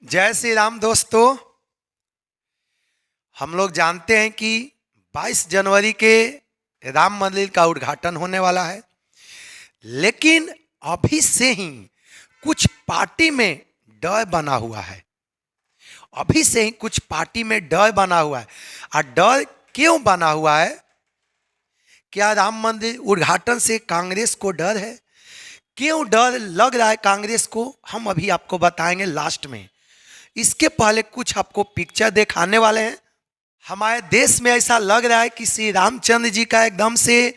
जय श्री राम दोस्तों। हम लोग जानते हैं कि 22 जनवरी के राम मंदिर का उद्घाटन होने वाला है, लेकिन अभी से ही कुछ पार्टी में डर बना हुआ है। अभी से ही कुछ पार्टी में डर बना हुआ है। और डर क्यों बना हुआ है? क्या राम मंदिर उद्घाटन से कांग्रेस को डर है? क्यों डर लग रहा है कांग्रेस को? हम अभी आपको बताएंगे लास्ट में। इसके पहले कुछ आपको पिक्चर दिखाने वाले हैं। हमारे देश में ऐसा लग रहा है कि श्री रामचंद्र जी का एकदम से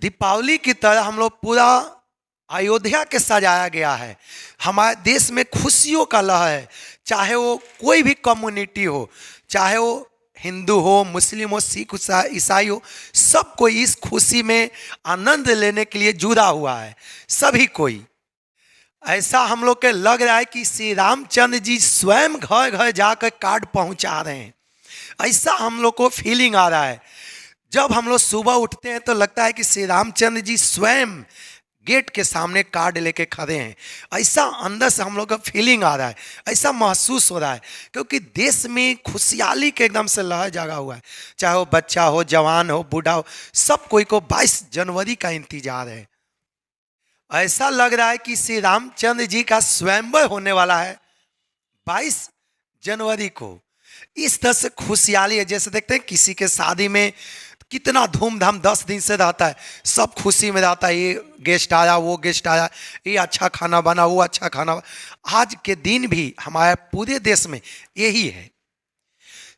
दीपावली की तरह हम लोग पूरा अयोध्या के सजाया गया है। हमारे देश में खुशियों का लहर है, चाहे वो कोई भी कम्युनिटी हो, चाहे वो हिंदू हो, मुस्लिम हो, सिख ईसाई हो, सब कोई इस खुशी में आनंद लेने के लिए जुड़ा हुआ है। सभी कोई ऐसा हम लोग के लग रहा है कि श्री रामचंद्र जी स्वयं घर घर जाकर कार्ड पहुंचा रहे हैं। ऐसा हम लोग को फीलिंग आ रहा है। जब हम लोग सुबह उठते हैं तो लगता है कि श्री रामचंद्र जी स्वयं गेट के सामने कार्ड लेके खड़े हैं। ऐसा अंदर से हम लोग का फीलिंग आ रहा है, ऐसा महसूस हो रहा है, क्योंकि देश में खुशहाली के एकदम से लहर जगा हुआ है। चाहे वो बच्चा हो, जवान हो, बूढ़ा हो, सब कोई को 22 जनवरी का इंतजार है। ऐसा लग रहा है कि श्री रामचंद्र जी का स्वयंवर होने वाला है 22 जनवरी को। इस तरह से खुशहाली है। जैसे देखते हैं किसी के शादी में कितना धूमधाम 10 दिन से रहता है, सब खुशी में रहता है। ये गेस्ट आया, वो गेस्ट आया, ये अच्छा खाना बना, वो अच्छा खाना। आज के दिन भी हमारे पूरे देश में यही है।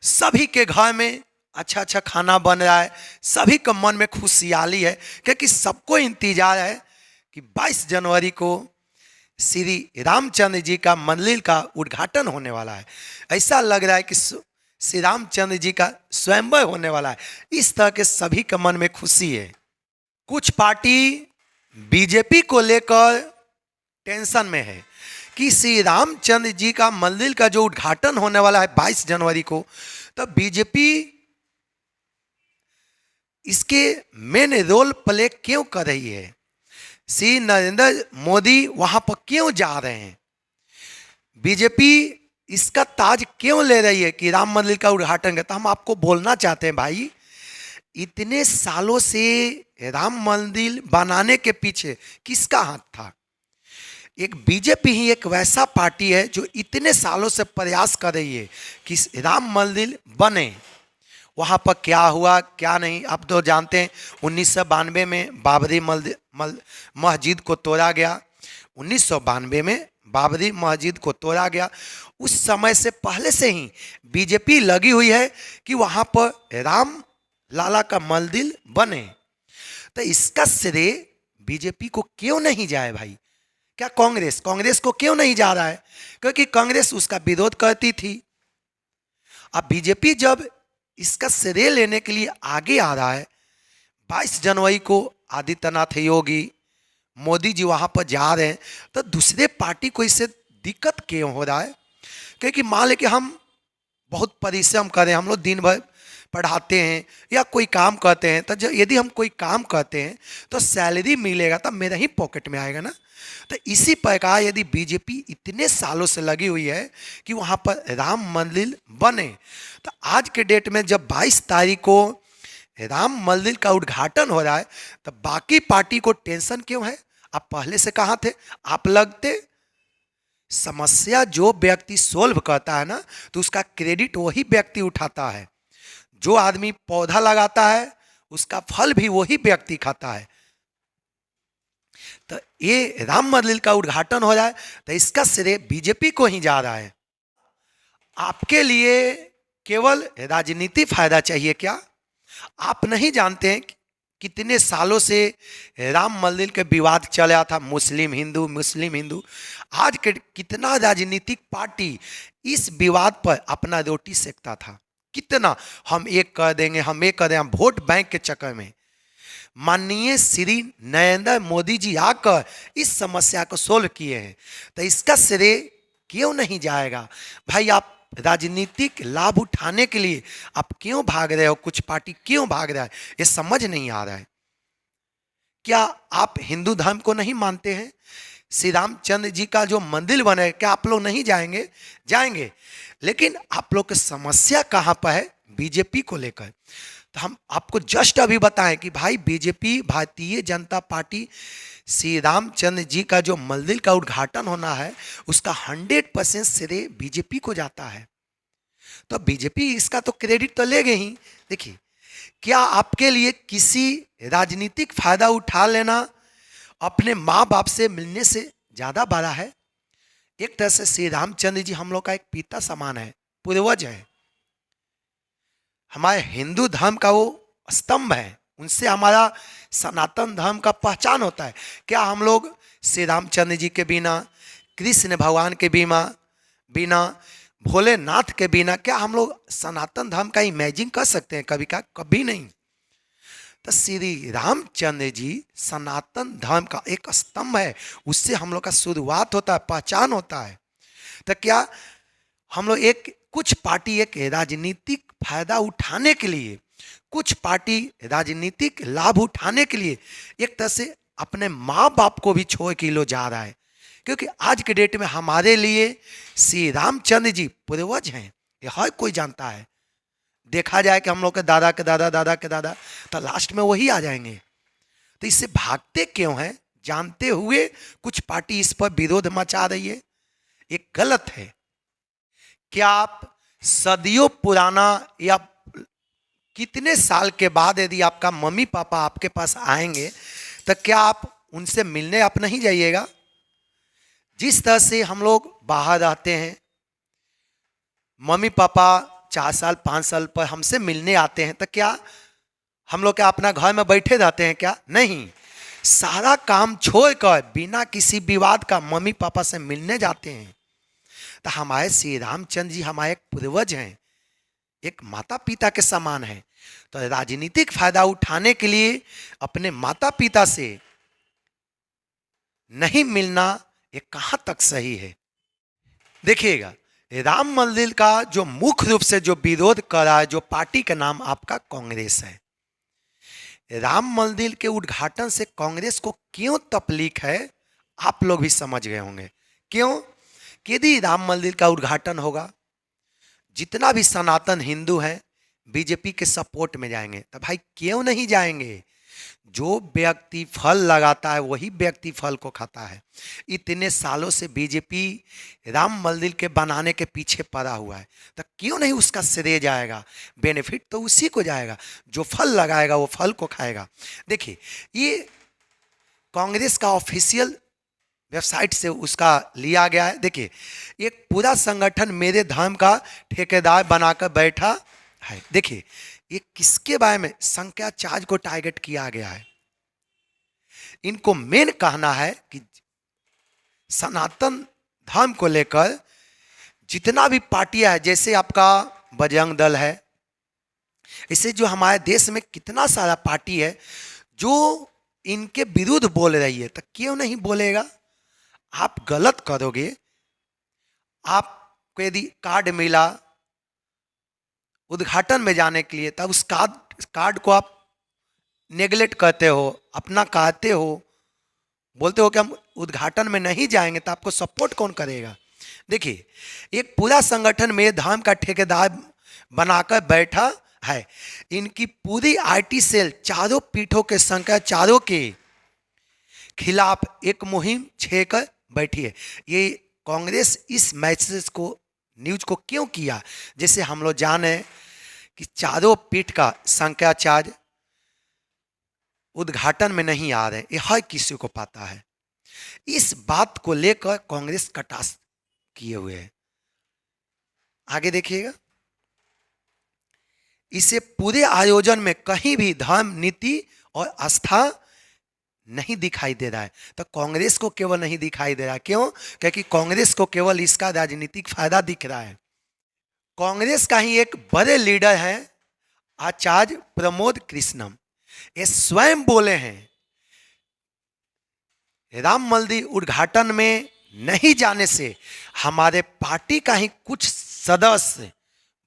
सभी के घर में अच्छा अच्छा खाना बन रहा है, सभी के मन में खुशहाली है, क्योंकि सबको इंतजार है कि 22 जनवरी को श्री रामचंद्र जी का मंदिर का उद्घाटन होने वाला है। ऐसा लग रहा है कि श्री रामचंद्र जी का स्वयंवर होने वाला है। इस तरह के सभी के मन में खुशी है। कुछ पार्टी बीजेपी को लेकर टेंशन में है कि श्री रामचंद्र जी का मंदिर का जो उद्घाटन होने वाला है 22 जनवरी को, तो बीजेपी इसके मेन रोल प्ले क्यों कर रही है? श्री नरेंद्र मोदी वहां पर क्यों जा रहे हैं? बीजेपी इसका ताज क्यों ले रही है कि राम मंदिर का उद्घाटन करता? हम आपको बोलना चाहते हैं भाई, इतने सालों से राम मंदिर बनाने के पीछे किसका हाथ था? एक बीजेपी ही एक वैसा पार्टी है जो इतने सालों से प्रयास कर रही है कि राम मंदिर बने। वहाँ पर क्या हुआ क्या नहीं आप तो जानते हैं। 1992 में बाबरी मस्जिद को तोड़ा गया। 1992 में बाबरी मस्जिद को तोड़ा गया। उस समय से पहले से ही बीजेपी लगी हुई है कि वहाँ पर राम लाला का मंदिर बने। तो इसका श्रेय बीजेपी को क्यों नहीं जाए भाई? क्या कांग्रेस को क्यों नहीं जा रहा है? क्योंकि कांग्रेस उसका विरोध करती थी। अब बीजेपी जब इसका श्रेय लेने के लिए आगे आ रहा है, 22 जनवरी को आदित्यनाथ योगी मोदी जी वहां पर जा रहे हैं, तो दूसरे पार्टी को इससे दिक्कत क्यों हो रहा है? क्योंकि मान ले कि हम बहुत परिश्रम करें, हम लोग दिन भर पढ़ाते हैं या कोई काम करते हैं, तो जब यदि हम कोई काम करते हैं तो सैलरी मिलेगा तब मेरा ही पॉकेट में आएगा ना। तो इसी प्रकार यदि बीजेपी इतने सालों से लगी हुई है कि वहाँ पर राम मंदिर बने, तो आज के डेट में जब 22 तारीख को राम मंदिर का उद्घाटन हो रहा है, तो बाकी पार्टी को टेंशन क्यों है? आप पहले से कहाँ थे? आप लगते समस्या जो व्यक्ति सोल्व करता है ना, तो उसका क्रेडिट वही व्यक्ति उठाता है। जो आदमी पौधा लगाता है उसका फल भी वही व्यक्ति खाता है। तो ये राम मंदिर का उद्घाटन हो रहा है तो इसका श्रेय बीजेपी को ही जा रहा है। आपके लिए केवल राजनीति फायदा चाहिए क्या? आप नहीं जानते हैं कितने सालों से राम मंदिर के विवाद चला था, मुस्लिम हिंदू। आज के कितना राजनीतिक पार्टी इस विवाद पर अपना रोटी सेकता था। कितना हम एक कर देंगे, हम एक कर देंगे, वोट बैंक के चक्कर में। माननीय श्री नरेंद्र मोदी जी आकर इस समस्या को सोल्व किए हैं, तो इसका श्रेय क्यों नहीं जाएगा भाई? आप राजनीतिक लाभ उठाने के लिए आप क्यों भाग रहे हो? कुछ पार्टी क्यों भाग रहा है ये समझ नहीं आ रहा है। क्या आप हिंदू धर्म को नहीं मानते हैं? श्री रामचंद्र जी का जो मंदिर बने, क्या आप लोग नहीं जाएंगे? जाएंगे। लेकिन आप लोग की समस्या कहाँ पर है? बीजेपी को लेकर। तो हम आपको जस्ट अभी बताएं कि भाई बीजेपी, भारतीय जनता पार्टी, श्री रामचंद्र जी का जो मंदिर का उद्घाटन होना है उसका 100% श्रेय बीजेपी को जाता है। तो बीजेपी इसका तो क्रेडिट तो लेंगे ही। देखिए, क्या आपके लिए किसी राजनीतिक फायदा उठा लेना अपने माँ बाप से मिलने से ज्यादा बड़ा है? एक तरह से श्री रामचंद्र जी हम लोग का एक पिता समान है, पूर्वज है, हमारे हिंदू धर्म का वो स्तंभ है, उनसे हमारा सनातन धर्म का पहचान होता है। क्या हम लोग श्री रामचंद्र जी के बिना, कृष्ण भगवान के बिना भोलेनाथ के बिना क्या हम लोग सनातन धर्म का इमेजिन कर सकते हैं? कभी का कभी नहीं। तो श्री रामचंद्र जी सनातन धर्म का एक स्तंभ है, उससे हम लोग का शुरुआत होता है, पहचान होता है। तो क्या हम लोग कुछ पार्टी एक राजनीतिक फायदा उठाने के लिए, कुछ पार्टी राजनीतिक लाभ उठाने के लिए एक तरह से अपने माँ बाप को भी छोड़ के लो जा रहा है? क्योंकि आज के डेट में हमारे लिए श्री रामचंद्र जी पूर्वज हैं, ये हर कोई जानता है। देखा जाए कि हम लोग के दादा के दादा, दादा के दादा, तो लास्ट में वही आ जाएंगे। तो इससे भागते क्यों हैं? जानते हुए कुछ पार्टी इस पर विरोध मचा रही है, ये गलत है। क्या आप सदियों पुराना या कितने साल के बाद यदि आपका मम्मी पापा आपके पास आएंगे तो क्या आप उनसे मिलने आप नहीं जाइएगा? जिस तरह से हम लोग बाहर रहते हैं, मम्मी पापा 4 साल 5 साल पर हमसे मिलने आते हैं, तो क्या हम लोग क्या अपना घर में बैठे रहते हैं? क्या नहीं, सारा काम छोड़कर बिना किसी विवाद का मम्मी पापा से मिलने जाते हैं। तो हमारे श्री रामचंद्र जी हमारे एक पूर्वज हैं, एक माता पिता के समान है। तो राजनीतिक फायदा उठाने के लिए अपने माता पिता से नहीं मिलना ये कहां तक सही है? देखिएगा, राम मंदिर का जो मुख्य रूप से जो विरोध कर रहा है, जो पार्टी का नाम आपका कांग्रेस है, राम मंदिर के उद्घाटन से कांग्रेस को क्यों तकलीफ है आप लोग भी समझ गए होंगे। क्यों? कि यदि राम मंदिर का उद्घाटन होगा, जितना भी सनातन हिंदू है बीजेपी के सपोर्ट में जाएंगे। तो भाई क्यों नहीं जाएंगे? जो व्यक्ति फल लगाता है वही व्यक्ति फल को खाता है। इतने सालों से बीजेपी राम मंदिर के बनाने के पीछे पड़ा हुआ है, तो क्यों नहीं उसका श्रेय जाएगा? बेनिफिट तो उसी को जाएगा, जो फल लगाएगा वो फल को खाएगा। देखिए, ये कांग्रेस का ऑफिशियल वेबसाइट से उसका लिया गया है। देखिए, एक पूरा संगठन मेरे धर्म का ठेकेदार बनाकर बैठा है। देखिए, ये किसके बारे में? शंकराचार्य को टारगेट किया गया है। इनको मेन कहना है कि सनातन धर्म को लेकर जितना भी पार्टियां है, जैसे आपका बजरंग दल है, इससे जो हमारे देश में कितना सारा पार्टी है जो इनके विरुद्ध बोल रही है, तो क्यों नहीं बोलेगा? आप गलत करोगे, आपको यदि कार्ड मिला उद्घाटन में जाने के लिए, तब उस कार्ड को आप नेगलेक्ट करते हो, अपना कहते हो, बोलते हो कि हम उद्घाटन में नहीं जाएंगे, तो आपको सपोर्ट कौन करेगा? देखिए, एक पूरा संगठन में धर्म का ठेकेदार बनाकर बैठा है। इनकी पूरी आईटी सेल चारों पीठों के शंकराचार्यों के खिलाफ एक मुहिम छेड़कर बैठी है। ये कांग्रेस इस मैसेज को, न्यूज को क्यों किया? जैसे हम लोग जाने कि चारों पीठ का शंकराचार्य उद्घाटन में नहीं आ रहे, ये हर किसी को पता है। इस बात को लेकर कांग्रेस कटाक्ष किए हुए है। आगे देखिएगा, इसे पूरे आयोजन में कहीं भी धर्म, नीति और आस्था नहीं दिखाई दे रहा है। तो कांग्रेस को केवल नहीं दिखाई दे रहा, क्यों? क्योंकि कांग्रेस को केवल इसका राजनीतिक फायदा दिख रहा है। कांग्रेस का ही एक बड़े लीडर हैं आचार्य प्रमोद कृष्णम, ये स्वयं बोले हैं राम मंदिर उद्घाटन में नहीं जाने से हमारे पार्टी का ही कुछ सदस्य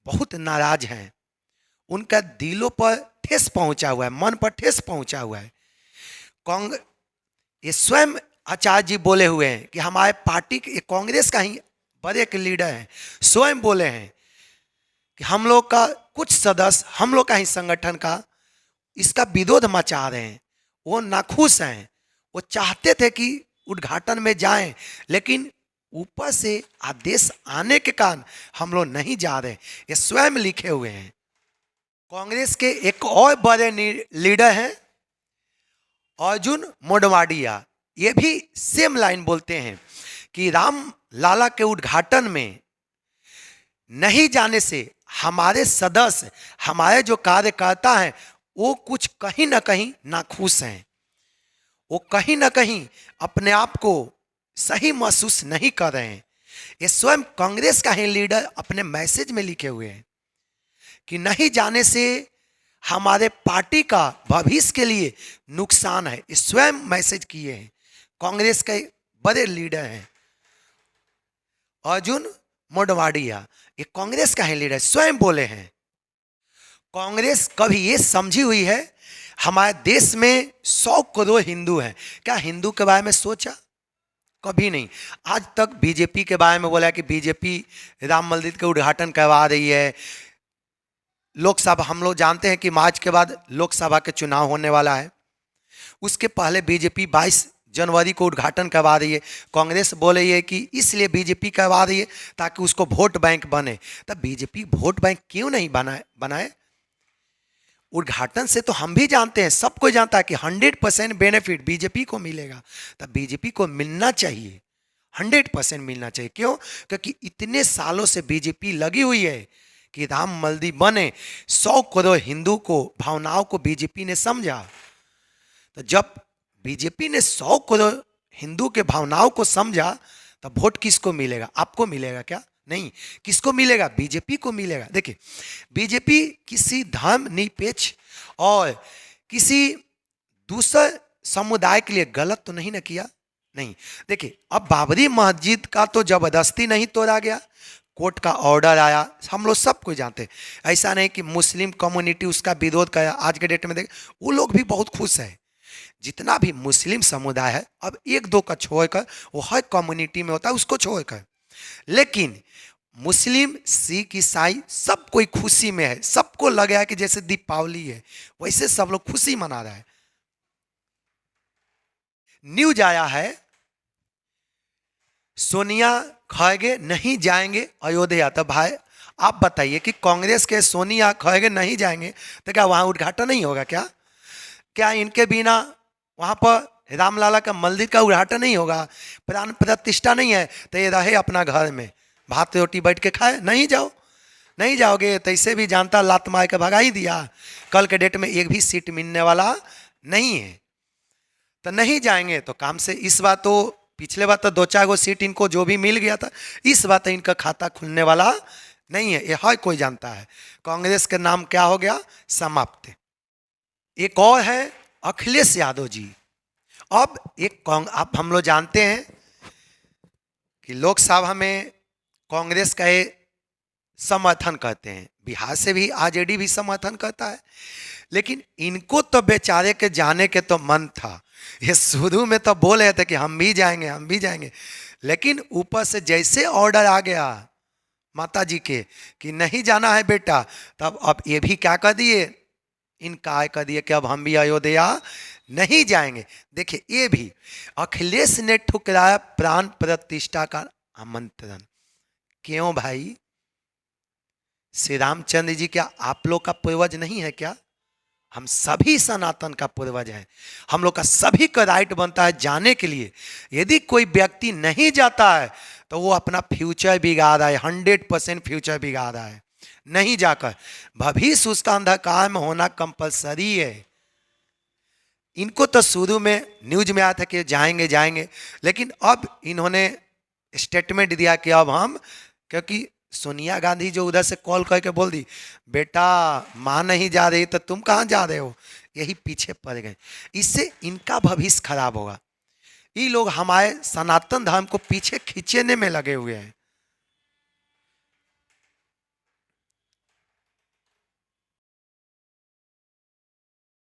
बहुत नाराज हैं, उनका दिलों पर ठेस पहुंचा हुआ है, मन पर ठेस पहुंचा हुआ है। ये स्वयं आचार्य जी बोले हुए हैं कि हमारे पार्टी के कांग्रेस का ही बड़े एक लीडर हैं, स्वयं बोले हैं कि हम लोग का कुछ सदस्य हम लोग का ही संगठन का इसका विरोध मचा रहे हैं, वो नाखुश हैं, वो चाहते थे कि उद्घाटन में जाएं, लेकिन ऊपर से आदेश आने के कारण हम लोग नहीं जा रहे। ये स्वयं लिखे हुए हैं। कांग्रेस के एक और बड़े लीडर हैं अर्जुन मोडवाडिया, ये भी सेम लाइन बोलते हैं कि राम लाला के उद्घाटन में नहीं जाने से हमारे सदस्य, हमारे जो कार्यकर्ता हैं, वो कुछ कहीं ना कहीं नाखुश हैं, वो कहीं ना कहीं अपने आप को सही महसूस नहीं कर रहे हैं। ये स्वयं कांग्रेस का ही लीडर अपने मैसेज में लिखे हुए हैं कि नहीं जाने से हमारे पार्टी का भविष्य के लिए नुकसान है। ये स्वयं मैसेज किए हैं, कांग्रेस के बड़े लीडर हैं अर्जुन मोडवाडिया, ये कांग्रेस का ही लीडर स्वयं बोले हैं। कांग्रेस कभी ये समझी हुई है हमारे देश में 100 करोड़ हिंदू हैं, क्या हिंदू के बारे में सोचा? कभी नहीं। आज तक बीजेपी के बारे में बोला कि बीजेपी राम मंदिर के उद्घाटन करवा रही है। लोकसभा, हम लोग जानते हैं कि मार्च के बाद लोकसभा के चुनाव होने वाला है, उसके पहले बीजेपी 22 जनवरी को उद्घाटन करवा रही है। कांग्रेस बोल रही है कि इसलिए बीजेपी करवा रही है ताकि उसको वोट बैंक बने। तब बीजेपी वोट बैंक क्यों नहीं बनाए? उद्घाटन से तो हम भी जानते हैं, सब कोई जानता है कि 100% बेनिफिट बीजेपी को मिलेगा। तब बीजेपी को मिलना चाहिए, 100% मिलना चाहिए। क्यों? क्योंकि इतने सालों से बीजेपी लगी हुई है कि राम मंदिर बने। 100 करोड़ हिंदू को भावनाओं को बीजेपी ने समझा। तो जब बीजेपी ने 100 करोड़ हिंदू के भावनाओं को समझा, तब वोट किसको मिलेगा? आपको मिलेगा क्या? नहीं। किसको मिलेगा? बीजेपी को मिलेगा। देखिए, बीजेपी किसी धर्म निरपेक्ष और किसी दूसरे समुदाय के लिए गलत तो नहीं ना किया, नहीं। देखिए, अब बाबरी मस्जिद का तो जबरदस्ती नहीं तोड़ा गया, कोर्ट का ऑर्डर आया, हम लोग सब कोई जानते हैं। ऐसा नहीं कि मुस्लिम कम्युनिटी उसका विरोध किया। आज के डेट में देख, वो लोग भी बहुत खुश है। जितना भी मुस्लिम समुदाय है, अब एक दो का छोड़कर, वो हर कम्युनिटी में होता है, उसको छोड़कर, लेकिन मुस्लिम, सिख, ईसाई सब कोई खुशी में है। सबको लगा है कि जैसे दीपावली है, वैसे सब लोग खुशी मना रहा है। न्यूज आया है सोनिया खड़गे नहीं जाएंगे अयोध्या। तो भाई आप बताइए कि कांग्रेस के सोनिया खड़गे नहीं जाएंगे तो क्या वहां उद्घाटन नहीं होगा? क्या इनके बिना वहां पर रामलाला का मंदिर का उद्घाटन नहीं होगा? प्राण प्रतिष्ठा नहीं है तो ये रहे अपना घर में भात रोटी बैठ के खाए? नहीं जाओगे तो इसे भी जानता, लात मार के भगा ही दिया। कल के डेट में एक भी सीट मिलने वाला नहीं है, तो नहीं जाएंगे। तो काम से इस बार तो, पिछले बार तो 2-4 गो सीट इनको जो भी मिल गया था, इस बार तो इनका खाता खुलने वाला नहीं है, ये हर कोई जानता है। कांग्रेस के नाम क्या हो गया? समाप्त। एक और है अखिलेश यादव जी। अब आप हम लोग जानते हैं कि लोकसभा में कांग्रेस का समर्थन करते हैं, बिहार से भी आरजेडी भी समर्थन करता है, लेकिन इनको तो बेचारे के जाने के तो मन था। ये शुरू में तो बोल रहे थे कि हम भी जाएंगे, लेकिन ऊपर से जैसे ऑर्डर आ गया माता जी के कि नहीं जाना है बेटा, तब अब ये भी क्या कर दिए, इनकार कर दिए कि अब हम भी अयोध्या नहीं जाएंगे। देखिए, ये भी अखिलेश ने ठुकराया प्राण प्रतिष्ठा का आमंत्रण। क्यों भाई? श्री रामचंद्र जी क्या आप लोग का पूर्वज नहीं है क्या? हम सभी सनातन का पूर्वज हैं। हम लोग का सभी का राइट बनता है जाने के लिए। यदि कोई व्यक्ति नहीं जाता है तो वो अपना फ्यूचर बिगाड़ रहा है, 100% फ्यूचर बिगाड़ रहा है। नहीं जाकर भविष्य उसका अंधकार में होना कंपलसरी है। इनको तो शुरू में न्यूज में आया था कि जाएंगे, लेकिन अब इन्होंने स्टेटमेंट दिया कि अब हम, क्योंकि सोनिया गांधी जो उधर से कॉल करके बोल दी बेटा मां नहीं जा रही तो तुम कहाँ जा रहे हो, यही पीछे पड़ गए। इससे इनका भविष्य खराब होगा। ये लोग हमारे सनातन धर्म को पीछे खींचने में लगे हुए हैं।